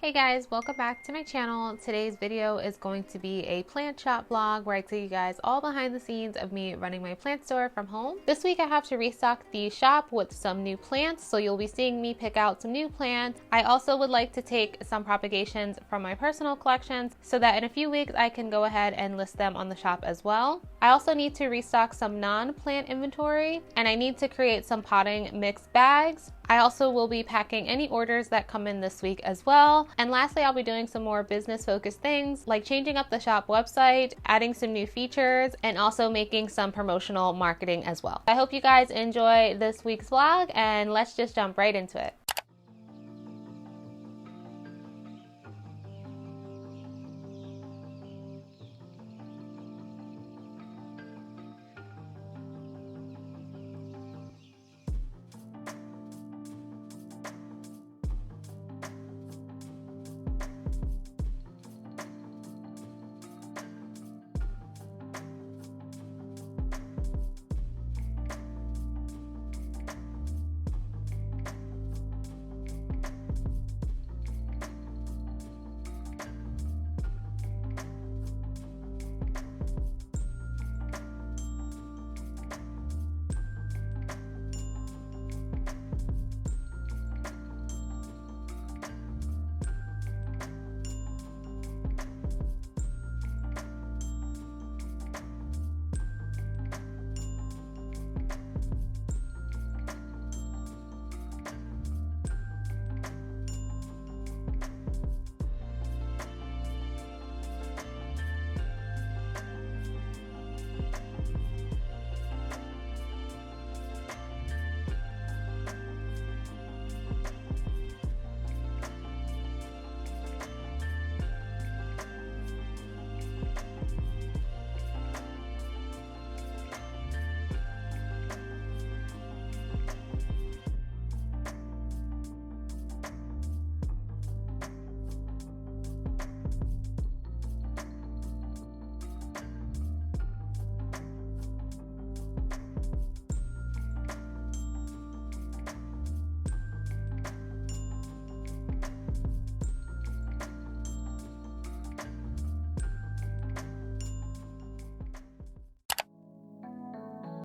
Hey guys, welcome back to my channel. Today's video is going to be a plant shop vlog where I tell you guys all behind the scenes of me running my plant store from home. This week I have to restock the shop with some new plants, so you'll be seeing me pick out some new plants. I also would like to take some propagations from my personal collections so that in a few weeks I can go ahead and list them on the shop as well. I also need to restock some non-plant inventory, and I need to create some potting mix bags. I also will be packing any orders that come in this week as well. And lastly, I'll be doing some more business focused things like changing up the shop website, adding some new features, and also making some promotional marketing as well. I hope you guys enjoy this week's vlog, and let's just jump right into it.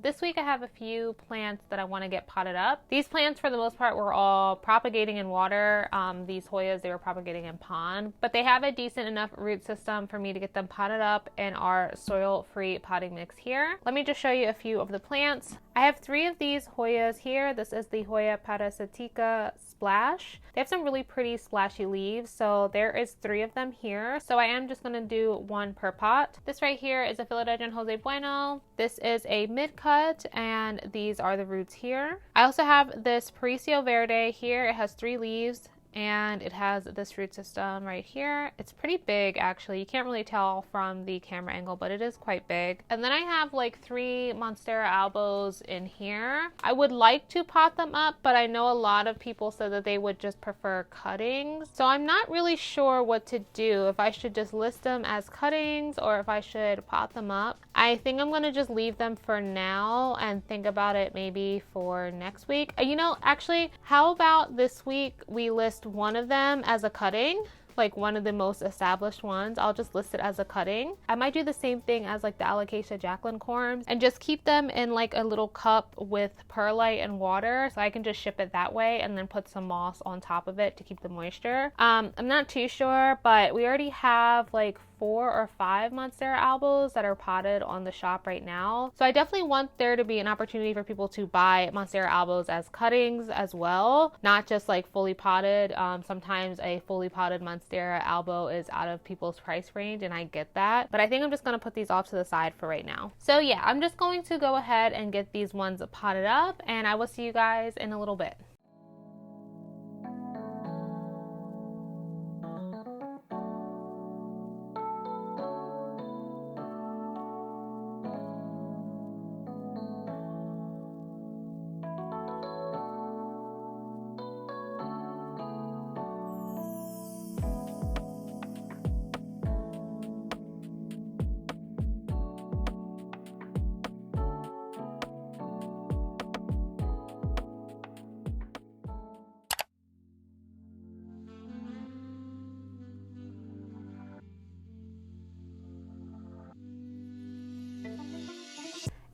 This week I have a few plants that I want to get potted up. These plants for the most part were all propagating in water. These Hoyas, they were propagating in pond, but they have a decent enough root system for me to get them potted up in our soil-free potting mix here. Let me just show you a few of the plants. I have 3 of these Hoyas here. This is the Hoya parasitica splash. They have some really pretty splashy leaves, so there is 3 of them here. So I am just going to do 1 per pot. This right here is a philodendron Jose Bueno. This is a mid-cut, and these are the roots here. I also have this Paricio Verde here. It has 3 leaves, and it has this root system right here. It's pretty big actually. You can't really tell from the camera angle, but it is quite big. And then I have like 3 Monstera albos in here. I would like to pot them up, but I know a lot of people said that they would just prefer cuttings. So I'm not really sure what to do, if I should just list them as cuttings or if I should pot them up. I think I'm gonna just leave them for now and think about it maybe for next week. You know, actually, how about this week we list one of them as a cutting, like one of the most established ones. I'll just list it as a cutting. I might do the same thing as like the Alocasia Jacqueline corms and just keep them in like a little cup with perlite and water, so I can just ship it that way and then put some moss on top of it to keep the moisture. I'm not too sure, but we already have like 4 or 5 Monstera albos that are potted on the shop right now. So I definitely want there to be an opportunity for people to buy Monstera albos as cuttings as well, not just like fully potted. Sometimes a fully potted Monstera albo is out of people's price range, and I get that, but I think I'm just gonna put these off to the side for right now. So yeah, I'm just going to go ahead and get these ones potted up, and I will see you guys in a little bit.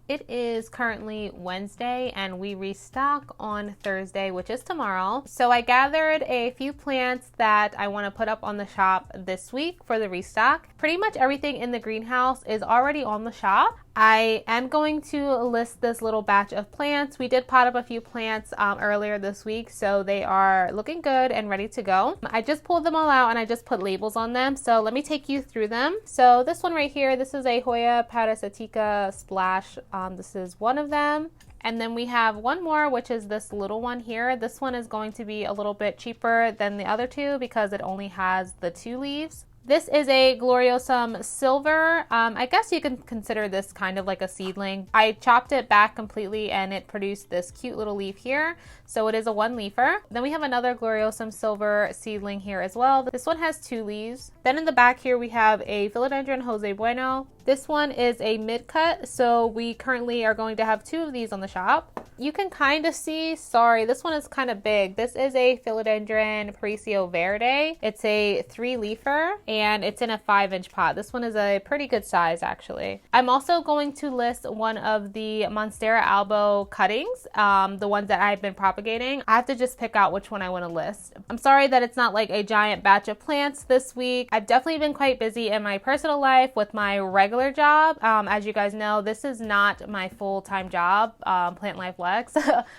It is currently Wednesday and we restock on Thursday, which is tomorrow. So I gathered a few plants that I want to put up on the shop this week for the restock. Pretty much everything in the greenhouse is already on the shop. I am going to list this little batch of plants. We did pot up a few plants earlier this week, so they are looking good and ready to go. I just pulled them all out and I just put labels on them. So let me take you through them. So this one right here, this is a Hoya parasitica splash. This is one of them. And then we have one more, which is this little one here. This one is going to be a little bit cheaper than the other two because it only has the 2 leaves. This is a gloriosum silver. I guess you can consider this kind of like a seedling. I chopped it back completely and it produced this cute little leaf here. So it is a 1-leafer. Then we have another gloriosum silver seedling here as well. This one has 2 leaves. Then in the back here we have a philodendron Jose Bueno. This one is a mid-cut, so we currently are going to have 2 of these on the shop. You can kind of see, sorry, this one is kind of big. This is a philodendron Paricio Verde. It's a 3-leafer and it's in a 5-inch pot. This one is a pretty good size actually. I'm also going to list one of the Monstera albo cuttings, the ones that I've been propagating. I have to just pick out which one I want to list. I'm sorry that it's not like a giant batch of plants this week. I've definitely been quite busy in my personal life with my regular job. As you guys know, this is not my full-time job, Plant Life Lex.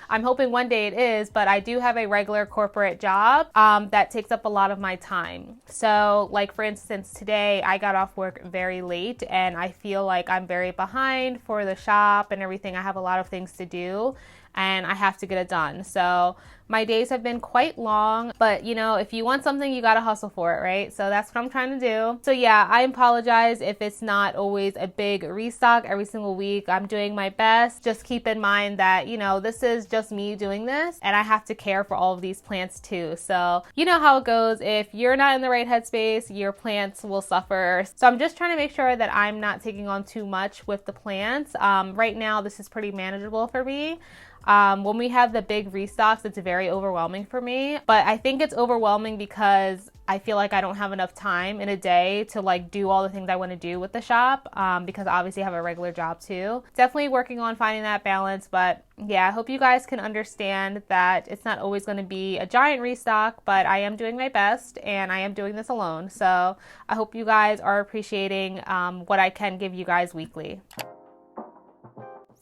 I'm hoping one day it is, but I do have a regular corporate job that takes up a lot of my time. So like for instance, today I got off work very late and I feel like I'm very behind for the shop and everything. I have a lot of things to do and I have to get it done. So my days have been quite long, but you know, if you want something, you gotta hustle for it, right? So that's what I'm trying to do. So yeah, I apologize if it's not always a big restock every single week. I'm doing my best. Just keep in mind that, you know, this is just me doing this and I have to care for all of these plants too. So you know how it goes. If you're not in the right headspace, your plants will suffer. So I'm just trying to make sure that I'm not taking on too much with the plants. Right now, this is pretty manageable for me. When we have the big restocks, it's very overwhelming for me, but I think it's overwhelming because I feel like I don't have enough time in a day to like do all the things I want to do with the shop, because obviously I have a regular job too. Definitely working on finding that balance, but yeah, I hope you guys can understand that it's not always going to be a giant restock, but I am doing my best and I am doing this alone. So I hope you guys are appreciating what I can give you guys weekly.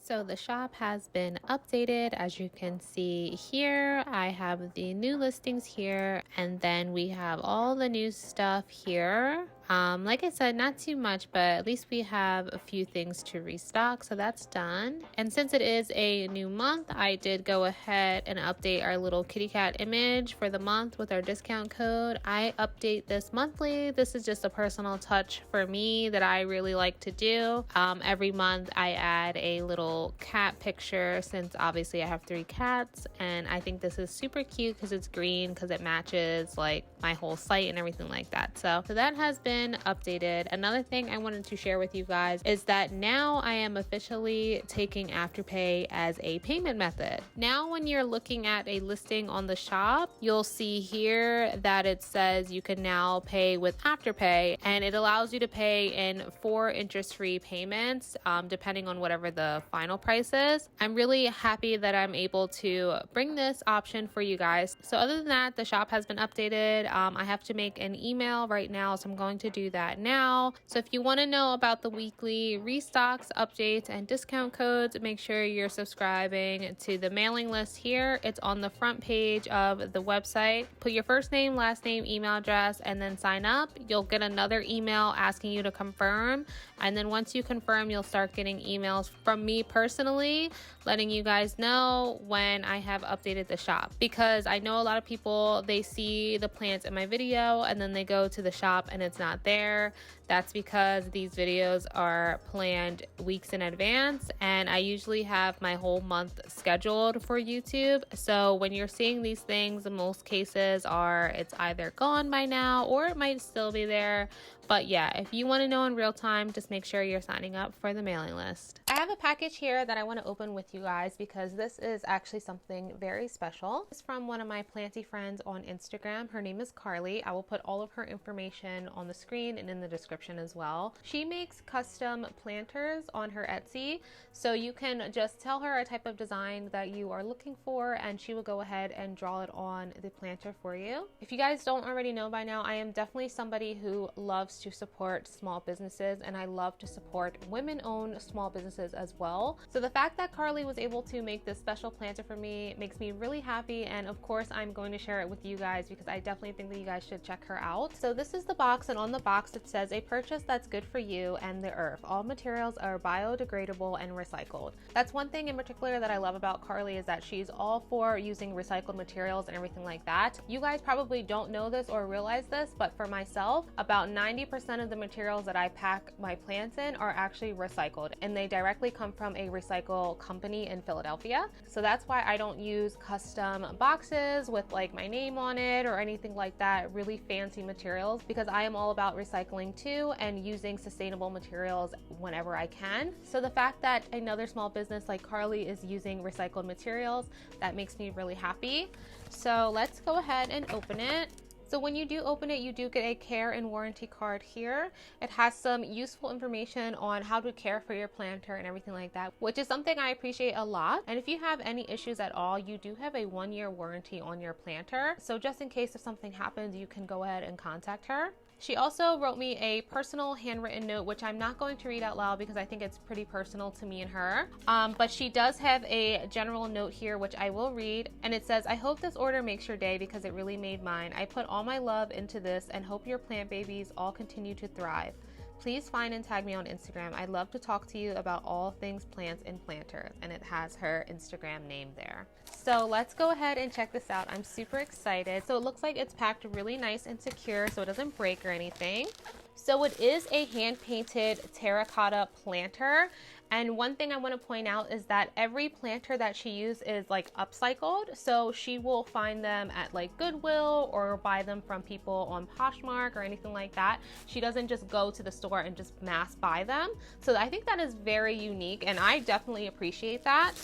So the shop has been updated. As you can see here, I have the new listings here, and then we have all the new stuff here. Like I said, not too much, but at least we have a few things to restock, so that's done. And since it is a new month, I did go ahead and update our little kitty cat image for the month with our discount code. I update this monthly. This is just a personal touch for me that I really like to do. Every month I add a little cat picture, since obviously I have 3 cats, and I think this is super cute because it's green, because it matches like my whole site and everything like that. So that has been updated. Another thing I wanted to share with you guys is that now I am officially taking Afterpay as a payment method. Now when you're looking at a listing on the shop, you'll see here that it says you can now pay with Afterpay, and it allows you to pay in 4 interest-free payments, depending on whatever the final price is. I'm really happy that I'm able to bring this option for you guys. So other than that, the shop has been updated. I have to make an email right now, so I'm going to do that now. So if you want to know about the weekly restocks, updates, and discount codes, make sure you're subscribing to the mailing list here. It's on the front page of the website. Put your first name, last name, email address, and then sign up. You'll get another email asking you to confirm, and then once you confirm, you'll start getting emails from me personally letting you guys know when I have updated the shop, because I know a lot of people, they see the plants in my video and then they go to the shop and it's not there. That's because these videos are planned weeks in advance, and I usually have my whole month scheduled for YouTube. So when you're seeing these things, in most cases it's either gone by now or it might still be there, But yeah, if you want to know in real time, just make sure you're signing up for the mailing list. I have a package here that I want to open with you guys because this is actually something very special. It's from one of my planty friends on Instagram. Her name is Carly. I will put all of her information on the screen and in the description as well. She makes custom planters on her Etsy, so you can just tell her a type of design that you are looking for and she will go ahead and draw it on the planter for you. If you guys don't already know by now, I am definitely somebody who loves to support small businesses, and I love to support women-owned small businesses as well. So the fact that Carly was able to make this special planter for me makes me really happy, and of course I'm going to share it with you guys because I definitely think that you guys should check her out. So this is the box, and on the box it says, a purchase that's good for you and the earth. All materials are biodegradable and recycled. That's one thing in particular that I love about Carly, is that she's all for using recycled materials and everything like that. You guys probably don't know this or realize this, but for myself, about 90% of the materials that I pack my plants in are actually recycled, and they directly come from a recycle company in Philadelphia. So that's why I don't use custom boxes with like my name on it or anything like that, really fancy materials, because I am all about recycling too and using sustainable materials whenever I can. So the fact that another small business like Carly is using recycled materials, that makes me really happy. So let's go ahead and open it. So when you do open it, you do get a care and warranty card here. It has some useful information on how to care for your planter and everything like that, which is something I appreciate a lot. And if you have any issues at all, you do have a 1-year warranty on your planter. So just in case if something happens, you can go ahead and contact her. She also wrote me a personal handwritten note, which I'm not going to read out loud because I think it's pretty personal to me and her. But she does have a general note here, which I will read. And it says, I hope this order makes your day because it really made mine. I put all my love into this and hope your plant babies all continue to thrive. Please find and tag me on Instagram. I'd love to talk to you about all things plants and planters. And it has her Instagram name there. So let's go ahead and check this out. I'm super excited. So it looks like it's packed really nice and secure so it doesn't break or anything. So it is a hand-painted terracotta planter. And one thing I want to point out is that every planter that she used is like upcycled. So she will find them at like Goodwill or buy them from people on Poshmark or anything like that. She doesn't just go to the store and just mass buy them. So I think that is very unique and I definitely appreciate that.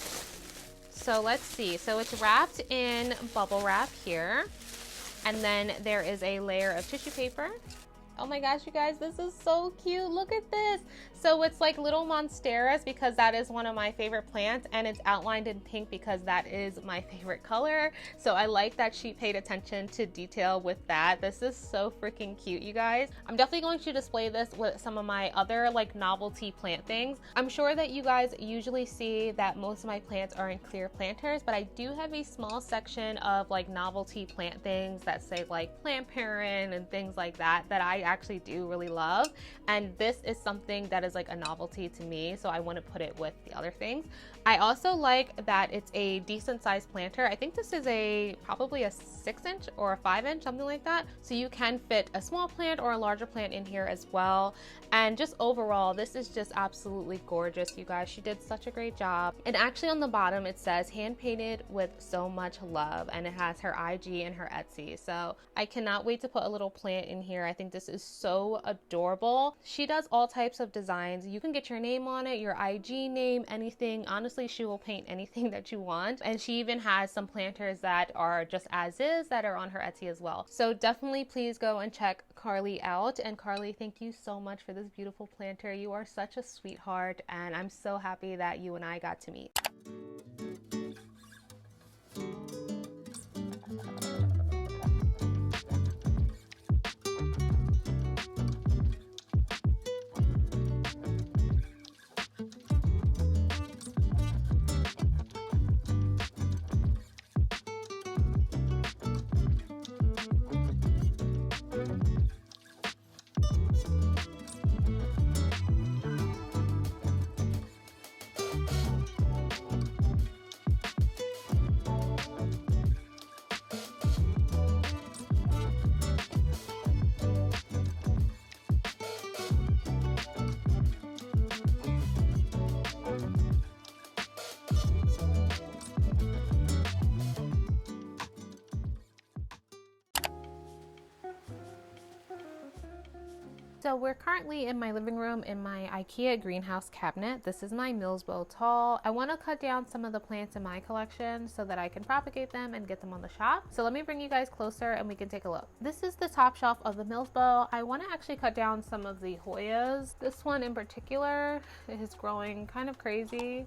So let's see. So it's wrapped in bubble wrap here. And then there is a layer of tissue paper. Oh my gosh, you guys, this is so cute. Look at this. So it's like little monsteras because that is one of my favorite plants, and it's outlined in pink because that is my favorite color. So I like that she paid attention to detail with that. This is so freaking cute, you guys. I'm definitely going to display this with some of my other like novelty plant things. I'm sure that you guys usually see that most of my plants are in clear planters, but I do have a small section of like novelty plant things that say like plant parent and things like that that I actually do really love. And this is something that is like a novelty to me, so I want to put it with the other things. I also like that it's a decent sized planter. I think this is probably a 6-inch or a 5-inch, something like that. So you can fit a small plant or a larger plant in here as well. And just overall, this is just absolutely gorgeous, you guys. She did such a great job. And actually on the bottom, it says hand painted with so much love, and it has her IG and her Etsy. So I cannot wait to put a little plant in here. I think this is so adorable. She does all types of designs. You can get your name on it, your IG name, anything. Honestly, she will paint anything that you want. And she even has some planters that are just as is that are on her Etsy as well. So definitely please go and check Carly out. And Carly, thank you so much for this beautiful planter. You are such a sweetheart, and I'm so happy that you and I got to meet. So we're currently in my living room in my Ikea greenhouse cabinet. This is my milsbo tall. I want to cut down some of the plants in my collection so that I can propagate them and get them on the shop. So let me bring you guys closer and we can take a look. This is the top shelf of the milsbo. I want to actually cut down some of the Hoyas. This one in particular is growing kind of crazy.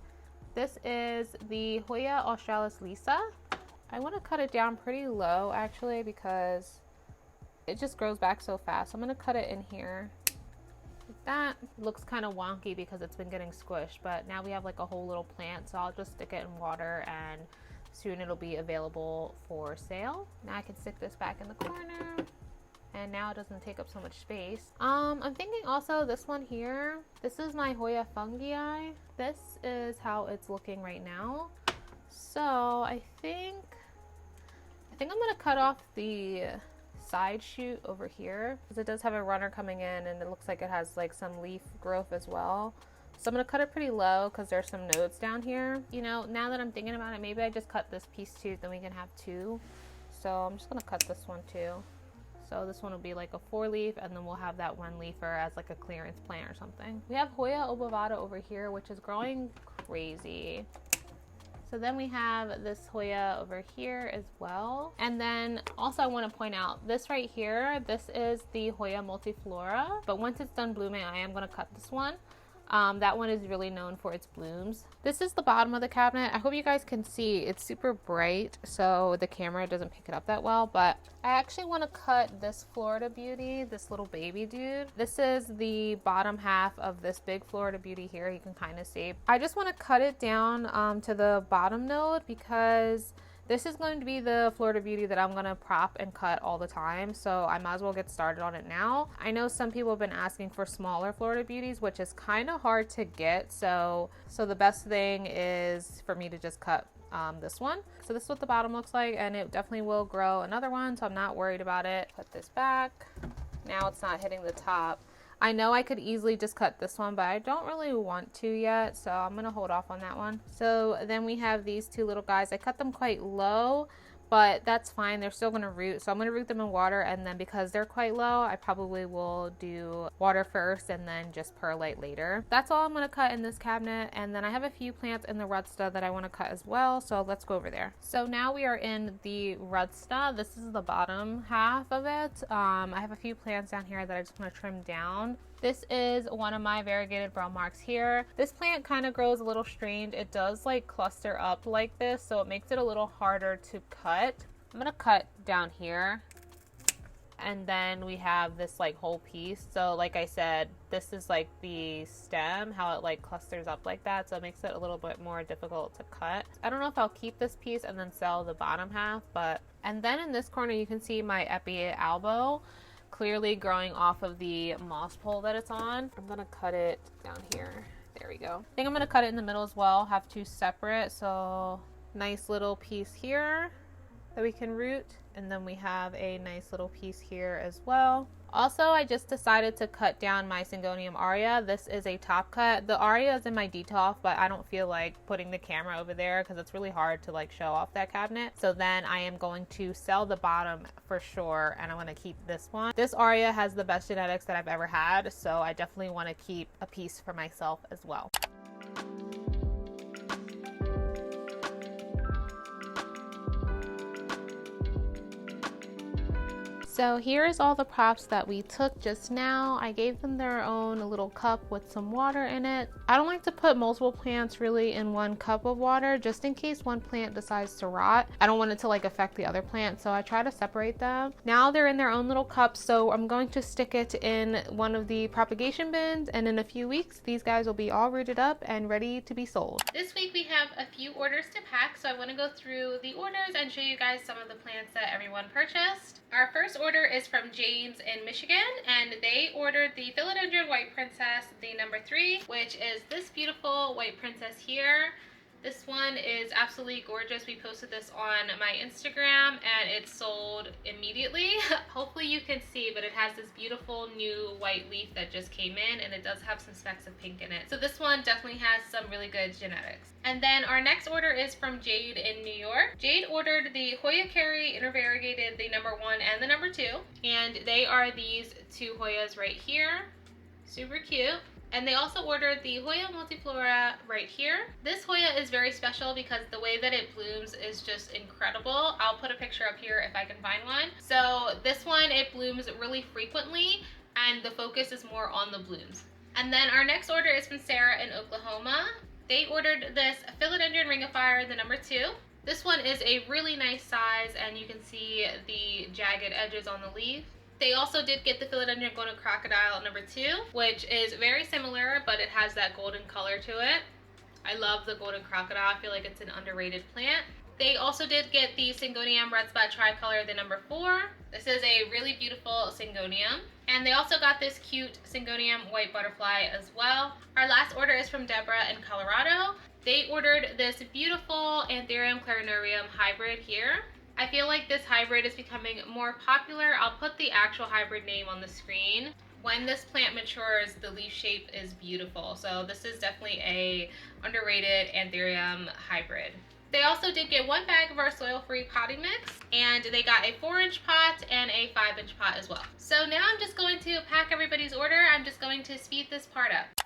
This is the Hoya australis Lisa. I want to cut it down pretty low actually because it just grows back so fast. So I'm going to cut it in here like that. It looks kind of wonky because it's been getting squished, but now we have like a whole little plant, so I'll just stick it in water and soon it'll be available for sale. Now I can stick this back in the corner and now it doesn't take up so much space. I'm thinking also this one here, this is my Hoya fungii. This is how it's looking right now. So I think I'm gonna cut off the side shoot over here because it does have a runner coming in and it looks like it has like some leaf growth as well. So I'm gonna cut it pretty low because there's some nodes down here. You know, now that I'm thinking about it, maybe I just cut this piece too, then we can have two. So I'm just gonna cut this one too. So this one will be like a 4-leaf and then we'll have that 1-leafer as like a clearance plant or something. We have Hoya obovata over here, which is growing crazy. So then we have this Hoya over here as well. And then also I want to point out this right here, this is the Hoya multiflora, but once it's done blooming, I am going to cut this one. That one is really known for its blooms. This is the bottom of the cabinet. I hope you guys can see it's super bright, so the camera doesn't pick it up that well, but I actually want to cut this Florida Beauty, this little baby dude. This is the bottom half of this big Florida Beauty here. You can kind of see. I just want to cut it down to the bottom node because this is going to be the Florida Beauty that I'm going to prop and cut all the time, so I might as well get started on it now. I know some people have been asking for smaller Florida Beauties, which is kind of hard to get, so the best thing is for me to just cut this one. So this is what the bottom looks like, and it definitely will grow another one, so I'm not worried about it. Put this back. Now it's not hitting the top. I know I could easily just cut this one, but I don't really want to yet, so I'm gonna hold off on that one. So then we have these two little guys. I cut them quite low, but that's fine. They're still gonna root, so I'm gonna root them in water, and then because they're quite low, I probably will do water first and then just perlite later. That's all I'm gonna cut in this cabinet, and then I have a few plants in the rudsta that I want to cut as well, so let's go over there. So now we are in the rudsta. This is the bottom half of it. I have a few plants down here that I just want to trim down. This is one of my variegated brown marks here. This plant kind of grows a little strange. It does like cluster up like this, so it makes it a little harder to cut. I'm gonna cut down here, and then we have this like whole piece. So like I said, this is like the stem, how it like clusters up like that, so it makes it a little bit more difficult to cut. I don't know if I'll keep this piece and then sell the bottom half, but and then in this corner you can see my Epi albo clearly growing off of the moss pole that it's on. I'm gonna cut it down here. There we go. I think I'm gonna cut it in the middle as well, have two separate. So nice little piece here that we can root, and then we have a nice little piece here as well. Also, I just decided to cut down my Syngonium aria. This is a top cut. The aria is in my detolf, but I don't feel like putting the camera over there because it's really hard to like show off that cabinet. So then I am going to sell the bottom for sure, and I'm going to keep this one. This aria has the best genetics that I've ever had, so I definitely want to keep a piece for myself as well. So here's all the props that we took just now. I gave them their own little cup with some water in it. I don't like to put multiple plants really in one cup of water, just in case one plant decides to rot. I don't want it to like affect the other plant, so I try to separate them. Now they're in their own little cups, so I'm going to stick it in one of the propagation bins, and in a few weeks these guys will be all rooted up and ready to be sold. This week we have a few orders to pack, so I want to go through the orders and show you guys some of the plants that everyone purchased. Our first order is from James in Michigan, and they ordered the Philodendron White Princess, the number 3, which is this beautiful white princess here. This one is absolutely gorgeous. We posted this on my Instagram and it sold immediately. Hopefully you can see, but it has this beautiful new white leaf that just came in, and it does have some specks of pink in it. So this one definitely has some really good genetics. And then our next order is from Jade in New York. Jade ordered the Hoya Carey intervariegated, the number 1 and the number 2. And they are these 2 Hoyas right here. Super cute. And they also ordered the Hoya multiflora right here. This Hoya is very special because the way that it blooms is just incredible. I'll put a picture up here if I can find one. So this one, it blooms really frequently and the focus is more on the blooms. And then our next order is from Sarah in Oklahoma. They ordered this philodendron ring of fire, the number 2. This one is a really nice size and you can see the jagged edges on the leaf. They also did get the philodendron golden crocodile number 2, which is very similar, but it has that golden color to it. I love the golden crocodile. I feel like it's an underrated plant. They also did get the Syngonium red spot tricolor, the number 4. This is a really beautiful Syngonium. And they also got this cute Syngonium white butterfly as well. Our last order is from Deborah in Colorado. They ordered this beautiful Anthurium clarinurium hybrid here. I feel like this hybrid is becoming more popular. I'll put the actual hybrid name on the screen. When this plant matures, the leaf shape is beautiful. So this is definitely a underrated Anthurium hybrid. They also did get 1 bag of our soil-free potting mix, and they got a 4-inch pot and a 5-inch pot as well. So now I'm just going to pack everybody's order. I'm just going to speed this part up.